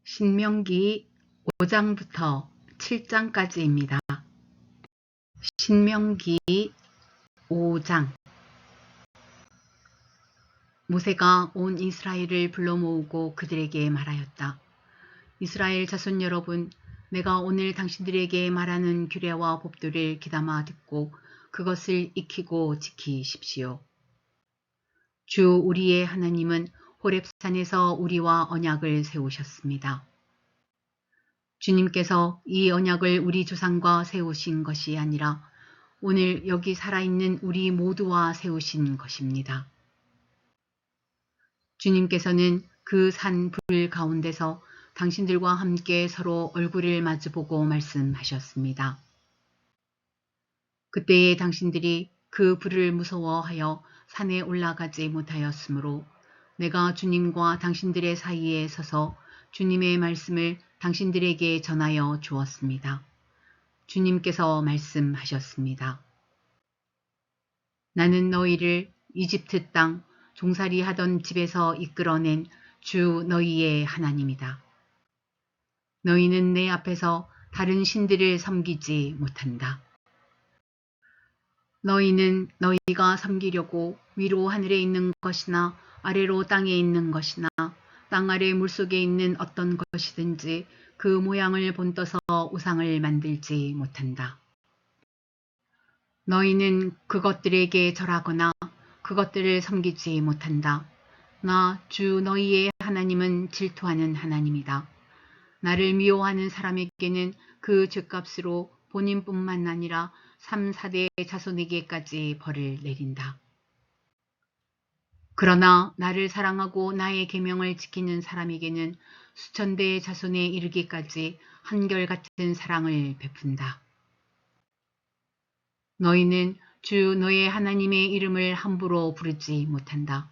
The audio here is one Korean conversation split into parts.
신명기 5장부터 7장까지입니다. 신명기 5장. 모세가 온 이스라엘을 불러 모으고 그들에게 말하였다. 이스라엘 자손 여러분, 내가 오늘 당신들에게 말하는 규례와 법도를 귀담아 듣고 그것을 익히고 지키십시오. 주 우리의 하나님은 호렙산에서 우리와 언약을 세우셨습니다. 주님께서 이 언약을 우리 조상과 세우신 것이 아니라 오늘 여기 살아있는 우리 모두와 세우신 것입니다. 주님께서는 그 산 불 가운데서 당신들과 함께 서로 얼굴을 마주보고 말씀하셨습니다. 그때에 당신들이 그 불을 무서워하여 산에 올라가지 못하였으므로 내가 주님과 당신들의 사이에 서서 주님의 말씀을 당신들에게 전하여 주었습니다. 주님께서 말씀하셨습니다. 나는 너희를 이집트 땅 종살이 하던 집에서 이끌어낸 주 너희의 하나님이다. 너희는 내 앞에서 다른 신들을 섬기지 못한다. 너희는 너희가 섬기려고 위로 하늘에 있는 것이나 아래로 땅에 있는 것이나 땅 아래 물속에 있는 어떤 것이든지 그 모양을 본떠서 우상을 만들지 못한다. 너희는 그것들에게 절하거나 그것들을 섬기지 못한다. 나 주 너희의 하나님은 질투하는 하나님이다. 나를 미워하는 사람에게는 그 죗값으로 본인뿐만 아니라 3, 4대 자손에게까지 벌을 내린다. 그러나 나를 사랑하고 나의 계명을 지키는 사람에게는 수천 대의 자손에 이르기까지 한결같은 사랑을 베푼다. 너희는 주 너의 하나님의 이름을 함부로 부르지 못한다.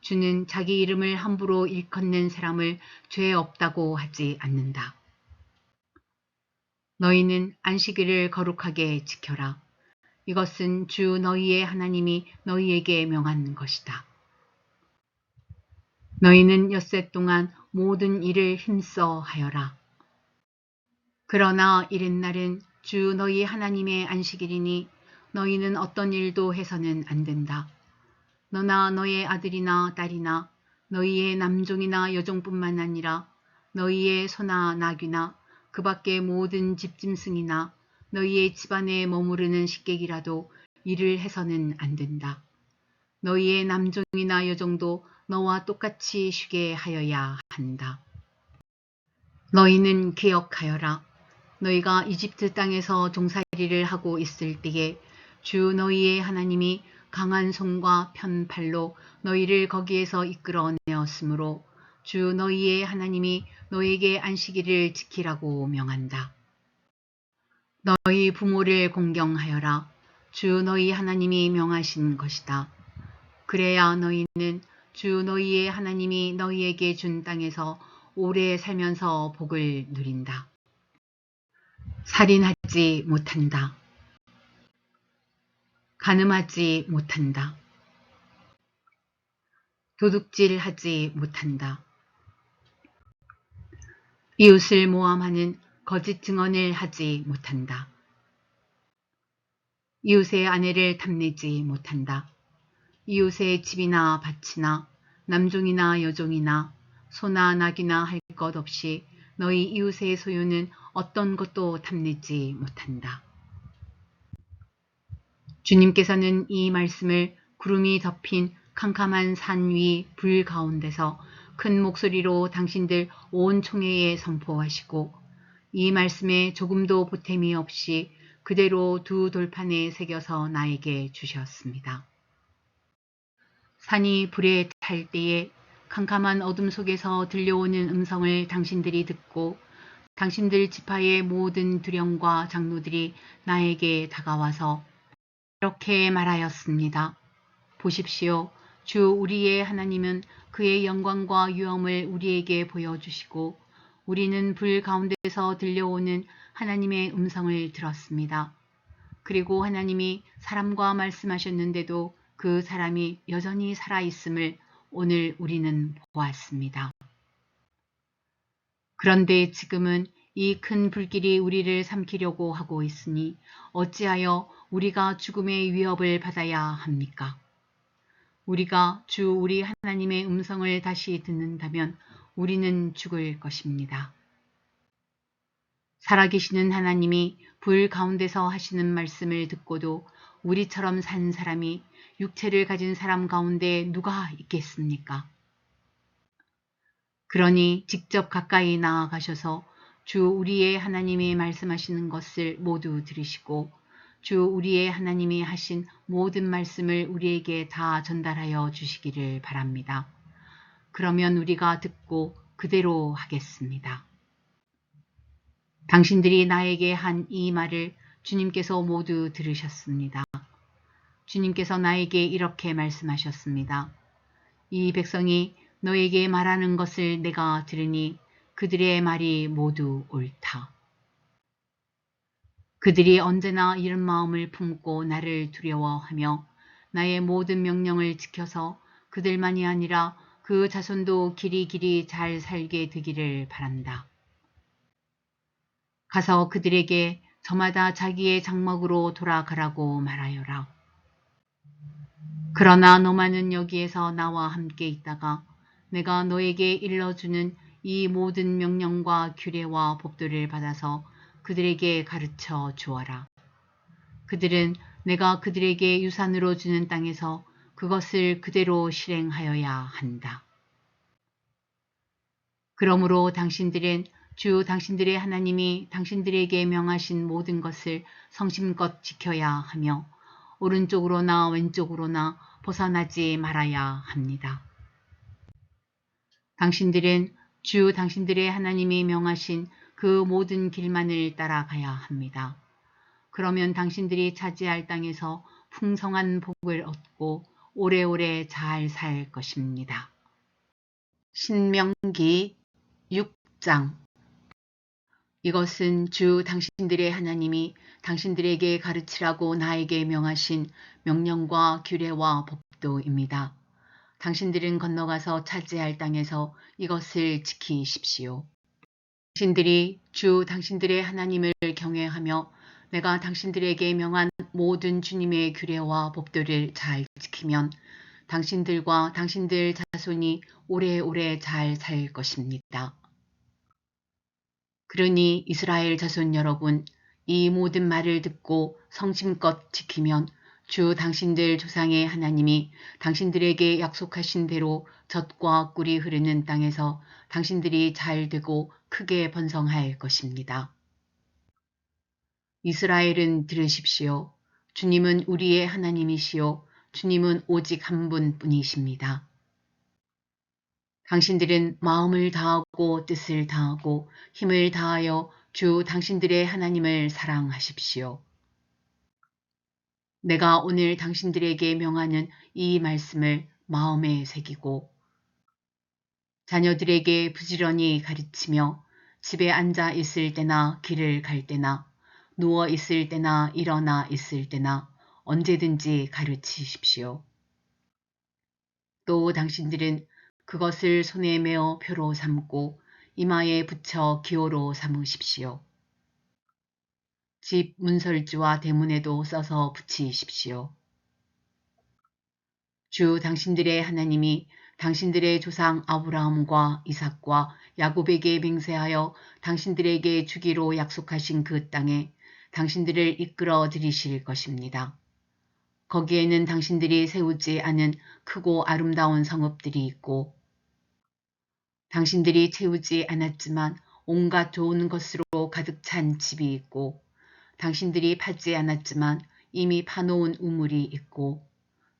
주는 자기 이름을 함부로 일컫는 사람을 죄 없다고 하지 않는다. 너희는 안식일을 거룩하게 지켜라. 이것은 주 너희의 하나님이 너희에게 명한 것이다. 너희는 엿새 동안 모든 일을 힘써 하여라. 그러나 이튿날은 주 너희 하나님의 안식일이니 너희는 어떤 일도 해서는 안 된다. 너나 너의 아들이나 딸이나 너희의 남종이나 여종뿐만 아니라 너희의 소나 나귀나 그 밖의 모든 집짐승이나 너희의 집안에 머무르는 식객이라도 일을 해서는 안 된다. 너희의 남종이나 여종도 너와 똑같이 쉬게 하여야 한다. 너희는 기억하여라. 너희가 이집트 땅에서 종살이를 하고 있을 때에 주 너희의 하나님이 강한 손과 편 팔로 너희를 거기에서 이끌어 내었으므로 주 너희의 하나님이 너희에게 안식일을 지키라고 명한다. 너희 부모를 공경하여라. 주 너희 하나님이 명하신 것이다. 그래야 너희는 주 너희의 하나님이 너희에게 준 땅에서 오래 살면서 복을 누린다. 살인하지 못한다. 간음하지 못한다. 도둑질하지 못한다. 이웃을 모함하는 거짓 증언을 하지 못한다. 이웃의 아내를 탐내지 못한다. 이웃의 집이나 밭이나 남종이나 여종이나 소나 나귀나 할 것 없이 너희 이웃의 소유는 어떤 것도 탐내지 못한다. 주님께서는 이 말씀을 구름이 덮인 캄캄한 산 위 불 가운데서 큰 목소리로 당신들 온 총회에 선포하시고 이 말씀에 조금도 보탬이 없이 그대로 두 돌판에 새겨서 나에게 주셨습니다. 산이 불에 탈 때에 캄캄한 어둠 속에서 들려오는 음성을 당신들이 듣고 당신들 지파의 모든 두령과 장로들이 나에게 다가와서 이렇게 말하였습니다. 보십시오. 주 우리의 하나님은 그의 영광과 유엄을 우리에게 보여주시고 우리는 불 가운데서 들려오는 하나님의 음성을 들었습니다. 그리고 하나님이 사람과 말씀하셨는데도 그 사람이 여전히 살아있음을 오늘 우리는 보았습니다. 그런데 지금은 이 큰 불길이 우리를 삼키려고 하고 있으니 어찌하여 우리가 죽음의 위협을 받아야 합니까? 우리가 주 우리 하나님의 음성을 다시 듣는다면 우리는 죽을 것입니다. 살아계시는 하나님이 불 가운데서 하시는 말씀을 듣고도 우리처럼 산 사람이 육체를 가진 사람 가운데 누가 있겠습니까? 그러니 직접 가까이 나아가셔서 주 우리의 하나님이 말씀하시는 것을 모두 들으시고 주 우리의 하나님이 하신 모든 말씀을 우리에게 다 전달하여 주시기를 바랍니다. 그러면 우리가 듣고 그대로 하겠습니다. 당신들이 나에게 한 이 말을 주님께서 모두 들으셨습니다. 주님께서 나에게 이렇게 말씀하셨습니다. 이 백성이 너에게 말하는 것을 내가 들으니 그들의 말이 모두 옳다. 그들이 언제나 이런 마음을 품고 나를 두려워하며 나의 모든 명령을 지켜서 그들만이 아니라 그 자손도 길이길이 잘 살게 되기를 바란다. 가서 그들에게 저마다 자기의 장막으로 돌아가라고 말하여라. 그러나 너만은 여기에서 나와 함께 있다가 내가 너에게 일러주는 이 모든 명령과 규례와 법도를 받아서 그들에게 가르쳐 주어라. 그들은 내가 그들에게 유산으로 주는 땅에서 그것을 그대로 실행하여야 한다. 그러므로 당신들은 주 당신들의 하나님이 당신들에게 명하신 모든 것을 성심껏 지켜야 하며 오른쪽으로나 왼쪽으로나 벗어나지 말아야 합니다. 당신들은 주 당신들의 하나님이 명하신 그 모든 길만을 따라가야 합니다. 그러면 당신들이 차지할 땅에서 풍성한 복을 얻고 오래오래 잘 살 것입니다. 신명기 6장. 이것은 주 당신들의 하나님이 당신들에게 가르치라고 나에게 명하신 명령과 규례와 법도입니다. 당신들은 건너가서 차지할 땅에서 이것을 지키십시오. 당신들이 주 당신들의 하나님을 경외하며 내가 당신들에게 명한 모든 주님의 규례와 법도를 잘 지키면 당신들과 당신들 자손이 오래오래 잘 살 것입니다. 그러니 이스라엘 자손 여러분, 이 모든 말을 듣고 성심껏 지키면 주 당신들 조상의 하나님이 당신들에게 약속하신 대로 젖과 꿀이 흐르는 땅에서 당신들이 잘 되고 크게 번성할 것입니다. 이스라엘은 들으십시오. 주님은 우리의 하나님이시요. 주님은 오직 한 분뿐이십니다. 당신들은 마음을 다하고 뜻을 다하고 힘을 다하여 주 당신들의 하나님을 사랑하십시오. 내가 오늘 당신들에게 명하는 이 말씀을 마음에 새기고 자녀들에게 부지런히 가르치며 집에 앉아 있을 때나 길을 갈 때나 누워 있을 때나 일어나 있을 때나 언제든지 가르치십시오. 또 당신들은 그것을 손에 메어 표로 삼고 이마에 붙여 기호로 삼으십시오. 집 문설주와 대문에도 써서 붙이십시오. 주 당신들의 하나님이 당신들의 조상 아브라함과 이삭과 야곱에게 맹세하여 당신들에게 주기로 약속하신 그 땅에 당신들을 이끌어 들이실 것입니다. 거기에는 당신들이 세우지 않은 크고 아름다운 성읍들이 있고 당신들이 채우지 않았지만 온갖 좋은 것으로 가득 찬 집이 있고 당신들이 파지 않았지만 이미 파놓은 우물이 있고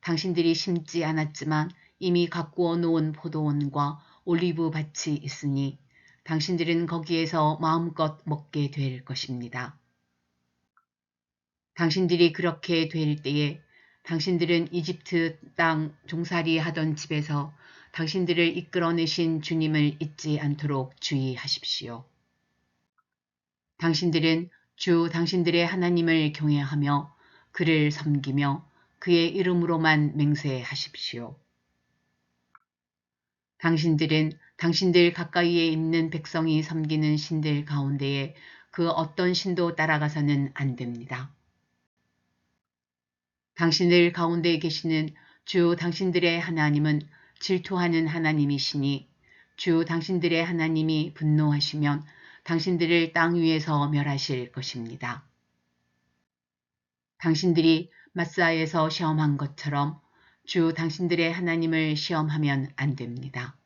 당신들이 심지 않았지만 이미 가꾸어 놓은 포도원과 올리브 밭이 있으니 당신들은 거기에서 마음껏 먹게 될 것입니다. 당신들이 그렇게 될 때에 당신들은 이집트 땅 종살이 하던 집에서 당신들을 이끌어내신 주님을 잊지 않도록 주의하십시오. 당신들은 주 당신들의 하나님을 경외하며 그를 섬기며 그의 이름으로만 맹세하십시오. 당신들은 당신들 가까이에 있는 백성이 섬기는 신들 가운데에 그 어떤 신도 따라가서는 안 됩니다. 당신들 가운데 계시는 주 당신들의 하나님은 질투하는 하나님이시니 주 당신들의 하나님이 분노하시면 당신들을 땅 위에서 멸하실 것입니다. 당신들이 마사에서 시험한 것처럼 주 당신들의 하나님을 시험하면 안 됩니다.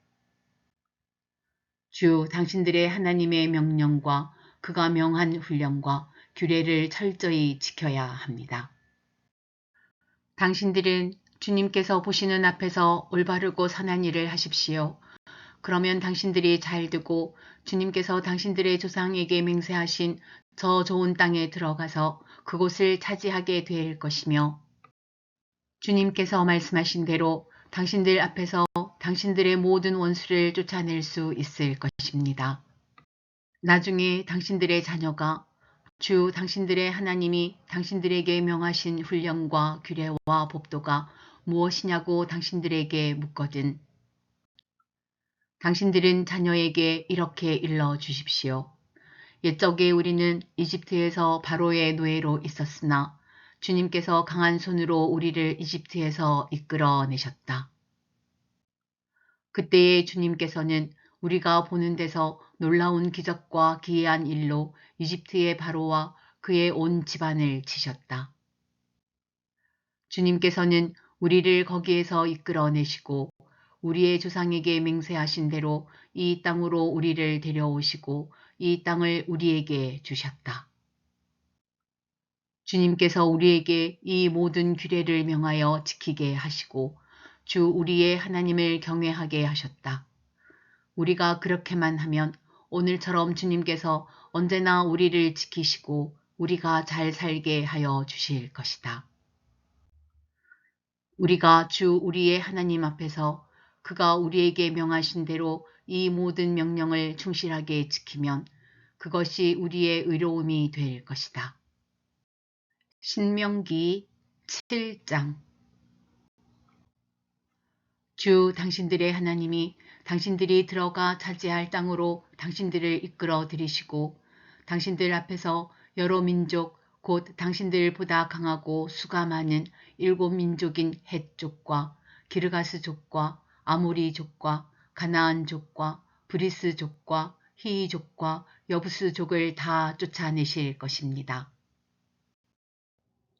주 당신들의 하나님의 명령과 그가 명한 훈령과 규례를 철저히 지켜야 합니다. 당신들은 주님께서 보시는 앞에서 올바르고 선한 일을 하십시오. 그러면 당신들이 잘 되고 주님께서 당신들의 조상에게 맹세하신 저 좋은 땅에 들어가서 그곳을 차지하게 될 것이며 주님께서 말씀하신 대로 당신들 앞에서 당신들의 모든 원수를 쫓아낼 수 있을 것입니다. 나중에 당신들의 자녀가 주 당신들의 하나님이 당신들에게 명하신 훈령과 규례와 법도가 무엇이냐고 당신들에게 묻거든 당신들은 자녀에게 이렇게 일러 주십시오. 옛적에 우리는 이집트에서 바로의 노예로 있었으나 주님께서 강한 손으로 우리를 이집트에서 이끌어내셨다. 그때에 주님께서는 우리가 보는 데서 놀라운 기적과 기이한 일로 이집트의 바로와 그의 온 집안을 치셨다. 주님께서는 우리를 거기에서 이끌어내시고 우리의 조상에게 맹세하신 대로 이 땅으로 우리를 데려오시고 이 땅을 우리에게 주셨다. 주님께서 우리에게 이 모든 규례를 명하여 지키게 하시고 주 우리의 하나님을 경외하게 하셨다. 우리가 그렇게만 하면 오늘처럼 주님께서 언제나 우리를 지키시고 우리가 잘 살게 하여 주실 것이다. 우리가 주 우리의 하나님 앞에서 그가 우리에게 명하신 대로 이 모든 명령을 충실하게 지키면 그것이 우리의 의로움이 될 것이다. 신명기 7장 주 당신들의 하나님이 당신들이 들어가 차지할 땅으로 당신들을 이끌어 들이시고 당신들 앞에서 여러 민족 곧 당신들보다 강하고 수가 많은 7민족인 헷족과 기르가스족과 아모리족과 가나안족과 브리스족과 히이족과 여부스족을 다 쫓아내실 것입니다.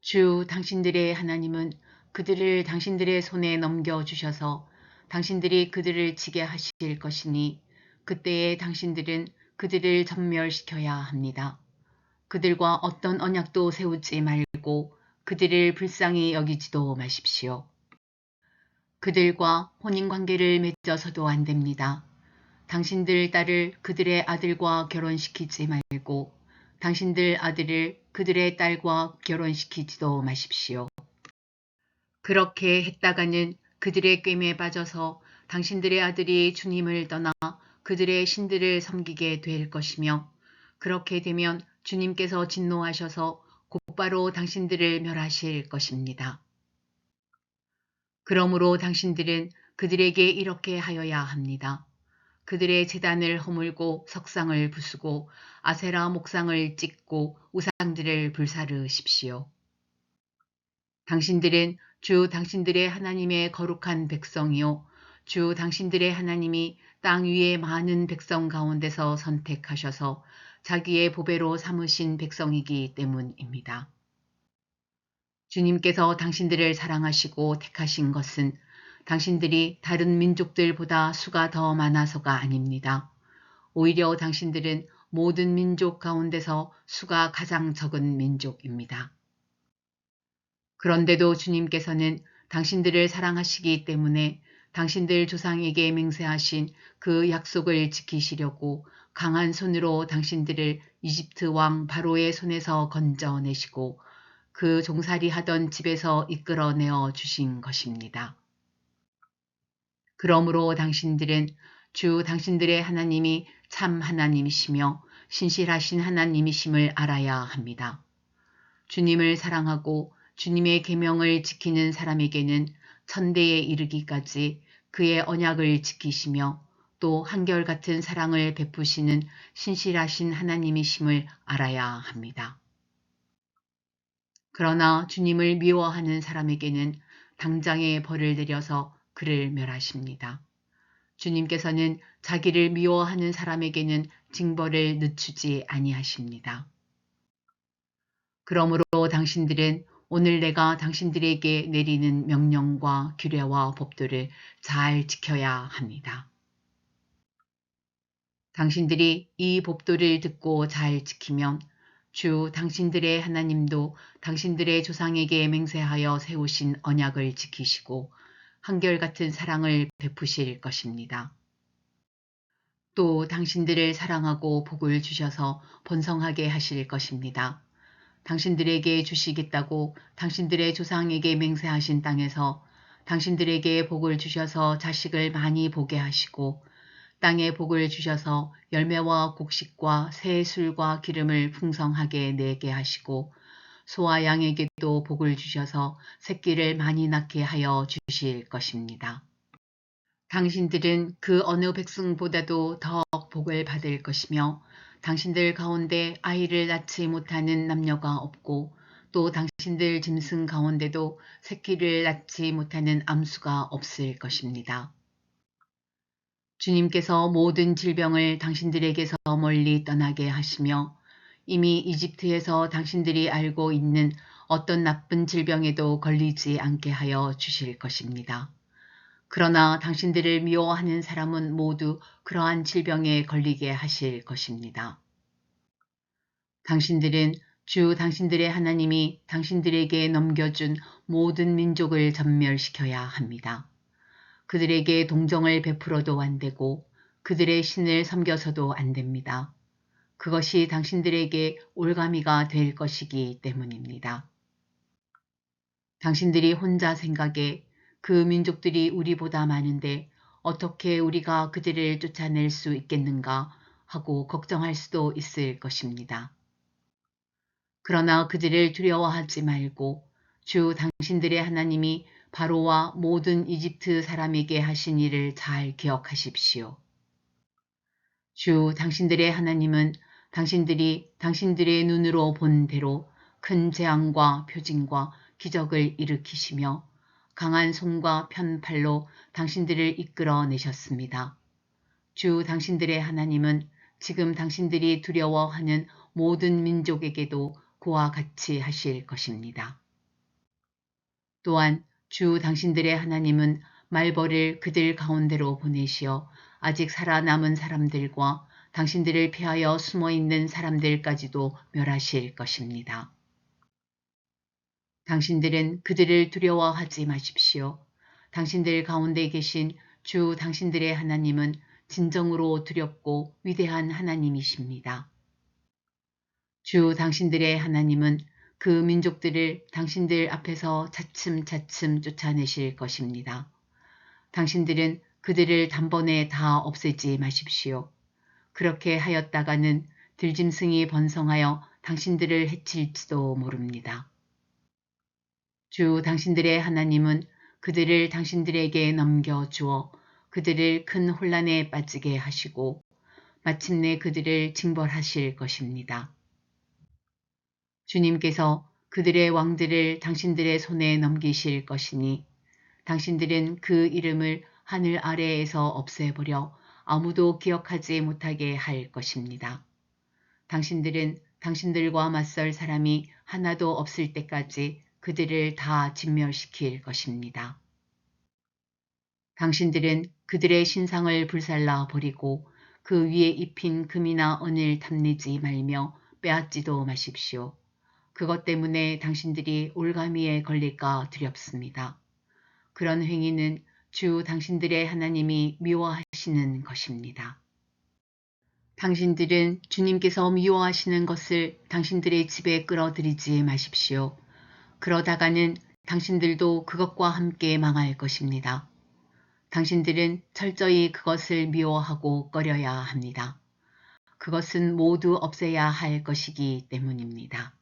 주 당신들의 하나님은 그들을 당신들의 손에 넘겨주셔서 당신들이 그들을 치게 하실 것이니 그때에 당신들은 그들을 전멸시켜야 합니다. 그들과 어떤 언약도 세우지 말고 그들을 불쌍히 여기지도 마십시오. 그들과 혼인관계를 맺어서도 안 됩니다. 당신들 딸을 그들의 아들과 결혼시키지 말고 당신들 아들을 그들의 딸과 결혼시키지도 마십시오. 그렇게 했다가는 그들의 꾀에 빠져서 당신들의 아들이 주님을 떠나 그들의 신들을 섬기게 될 것이며 그렇게 되면 주님께서 진노하셔서 곧바로 당신들을 멸하실 것입니다. 그러므로 당신들은 그들에게 이렇게 하여야 합니다. 그들의 제단을 허물고 석상을 부수고 아세라 목상을 찍고 우상들을 불사르십시오. 당신들은 주 당신들의 하나님의 거룩한 백성이요 주 당신들의 하나님이 땅 위의 많은 백성 가운데서 선택하셔서 자기의 보배로 삼으신 백성이기 때문입니다. 주님께서 당신들을 사랑하시고 택하신 것은 당신들이 다른 민족들보다 수가 더 많아서가 아닙니다. 오히려 당신들은 모든 민족 가운데서 수가 가장 적은 민족입니다. 그런데도 주님께서는 당신들을 사랑하시기 때문에 당신들 조상에게 맹세하신 그 약속을 지키시려고 강한 손으로 당신들을 이집트 왕 바로의 손에서 건져내시고 그 종살이 하던 집에서 이끌어내어 주신 것입니다. 그러므로 당신들은 주 당신들의 하나님이 참 하나님이시며 신실하신 하나님이심을 알아야 합니다. 주님을 사랑하고 주님의 계명을 지키는 사람에게는 천대에 이르기까지 그의 언약을 지키시며 또 한결같은 사랑을 베푸시는 신실하신 하나님이심을 알아야 합니다. 그러나 주님을 미워하는 사람에게는 당장의 벌을 내려서 그를 멸하십니다. 주님께서는 자기를 미워하는 사람에게는 징벌을 늦추지 아니하십니다. 그러므로 당신들은 오늘 내가 당신들에게 내리는 명령과 규례와 법도를 잘 지켜야 합니다. 당신들이 이 법도를 듣고 잘 지키면 주 당신들의 하나님도 당신들의 조상에게 맹세하여 세우신 언약을 지키시고 한결같은 사랑을 베푸실 것입니다. 또 당신들을 사랑하고 복을 주셔서 번성하게 하실 것입니다. 당신들에게 주시겠다고 당신들의 조상에게 맹세하신 땅에서 당신들에게 복을 주셔서 자식을 많이 보게 하시고 땅에 복을 주셔서 열매와 곡식과 새 술과 기름을 풍성하게 내게 하시고 소와 양에게도 복을 주셔서 새끼를 많이 낳게 하여 주실 것입니다. 당신들은 그 어느 백성보다도 더 복을 받을 것이며 당신들 가운데 아이를 낳지 못하는 남녀가 없고 또 당신들 짐승 가운데도 새끼를 낳지 못하는 암수가 없을 것입니다. 주님께서 모든 질병을 당신들에게서 멀리 떠나게 하시며 이미 이집트에서 당신들이 알고 있는 어떤 나쁜 질병에도 걸리지 않게 하여 주실 것입니다. 그러나 당신들을 미워하는 사람은 모두 그러한 질병에 걸리게 하실 것입니다. 당신들은 주 당신들의 하나님이 당신들에게 넘겨준 모든 민족을 전멸시켜야 합니다. 그들에게 동정을 베풀어도 안 되고 그들의 신을 섬겨서도 안 됩니다. 그것이 당신들에게 올가미가 될 것이기 때문입니다. 당신들이 혼자 생각에 그 민족들이 우리보다 많은데 어떻게 우리가 그들을 쫓아낼 수 있겠는가 하고 걱정할 수도 있을 것입니다. 그러나 그들을 두려워하지 말고 주 당신들의 하나님이 바로와 모든 이집트 사람에게 하신 일을 잘 기억하십시오. 주 당신들의 하나님은 당신들이 당신들의 눈으로 본 대로 큰 재앙과 표징과 기적을 일으키시며 강한 손과 편팔로 당신들을 이끌어 내셨습니다. 주 당신들의 하나님은 지금 당신들이 두려워하는 모든 민족에게도 그와 같이 하실 것입니다. 또한 주 당신들의 하나님은 말벌을 그들 가운데로 보내시어 아직 살아남은 사람들과 당신들을 피하여 숨어있는 사람들까지도 멸하실 것입니다. 당신들은 그들을 두려워하지 마십시오. 당신들 가운데 계신 주 당신들의 하나님은 진정으로 두렵고 위대한 하나님이십니다. 주 당신들의 하나님은 그 민족들을 당신들 앞에서 차츰차츰 쫓아내실 것입니다. 당신들은 그들을 단번에 다 없애지 마십시오. 그렇게 하였다가는 들짐승이 번성하여 당신들을 해칠지도 모릅니다. 주 당신들의 하나님은 그들을 당신들에게 넘겨주어 그들을 큰 혼란에 빠지게 하시고 마침내 그들을 징벌하실 것입니다. 주님께서 그들의 왕들을 당신들의 손에 넘기실 것이니 당신들은 그 이름을 하늘 아래에서 없애버려 아무도 기억하지 못하게 할 것입니다. 당신들은 당신들과 맞설 사람이 하나도 없을 때까지 그들을 다 진멸시킬 것입니다. 당신들은 그들의 신상을 불살라 버리고 그 위에 입힌 금이나 은을 탐내지 말며 빼앗지도 마십시오. 그것 때문에 당신들이 올가미에 걸릴까 두렵습니다. 그런 행위는 주 당신들의 하나님이 미워하시는 것입니다. 당신들은 주님께서 미워하시는 것을 당신들의 집에 끌어들이지 마십시오. 그러다가는 당신들도 그것과 함께 망할 것입니다. 당신들은 철저히 그것을 미워하고 꺼려야 합니다. 그것은 모두 없애야 할 것이기 때문입니다.